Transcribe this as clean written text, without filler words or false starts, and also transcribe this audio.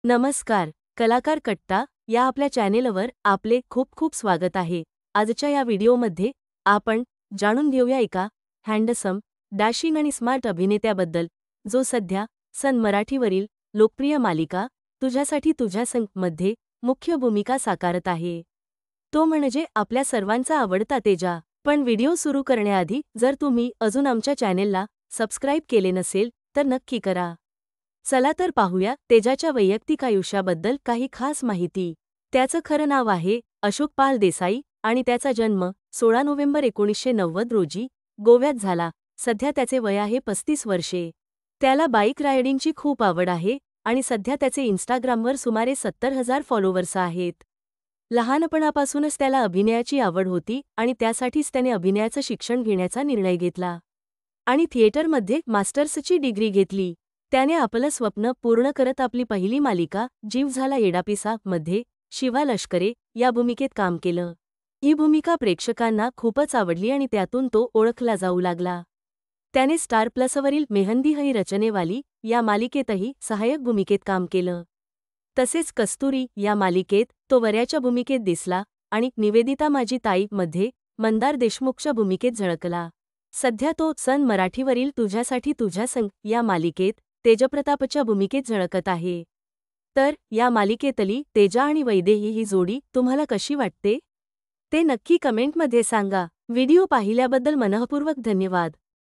नमस्कार, कलाकार कट्टा या आपल्या चॅनेलवर आपले खूप खूप स्वागत आहे. आजच्या या व्हिडिओमध्ये आपण जाणून घेऊया एका हँडसम, डॅशिंग आणि स्मार्ट अभिनेत्याबद्दल, जो सध्या सन मराठीवरील लोकप्रिय मालिका तुझ्यासाठी तुझ्या संग मध्ये मुख्य भूमिका साकारत आहे. तो म्हणजे आपल्या सर्वांचा आवडता तेजा. पण व्हिडिओ सुरू करण्याआधी जर तुम्ही अजून आमच्या चॅनेलला सबस्क्राईब केले नसेल तर नक्की करा. चला तर पाहूया तेजाच्या वैयक्तिक आयुष्याबद्दल काही खास माहिती. त्याचं खरं नाव आहे अशोक पाल देसाई आणि त्याचा जन्म 16 नोव्हेंबर 1990 रोजी गोव्यात झाला. सध्या त्याचे वय आहे 35 वर्षे. त्याला बाईक रायडिंगची खूप आवड आहे आणि सध्या त्याचे इंस्टाग्रामवर सुमारे 70,000 फॉलोवर्स आहेत. लहानपणापासूनच त्याला अभिनयाची आवड होती आणि त्यासाठीच त्याने अभिनयाचं शिक्षण घेण्याचा निर्णय घेतला आणि थिएटरमध्ये मास्टर्सची डिग्री घेतली. त्याने आपलं स्वप्न पूर्ण करत आपली पहिली मालिका जीव झाला येडापिसा मध्ये शिवा लष्करे या भूमिकेत काम केलं. ही भूमिका प्रेक्षकांना खूपच आवडली आणि त्यातून तो ओळखला जाऊ लागला. त्याने स्टार प्लसवरील मेहंदी हई रचनेवाली या मालिकेतही सहाय्यक भूमिकेत काम केलं. तसेच कस्तुरी या मालिकेत तो वऱ्याच्या भूमिकेत दिसला आणि निवेदिता माझी ताई मध्ये मंदार देशमुखच्या भूमिकेत झळकला. सध्या तो सन मराठीवरील तुझ्यासाठी तुझ्या संग या मालिकेत तेजप्रतापच्या भूमिकेत झळकत आहे. तर या मालिकेतली तेजा आणि वैदेही ही जोडी तुम्हाला कशी वाटते ते नक्की कमेंटमध्ये सांगा. व्हिडिओ पाहिल्याबद्दल मनःपूर्वक धन्यवाद.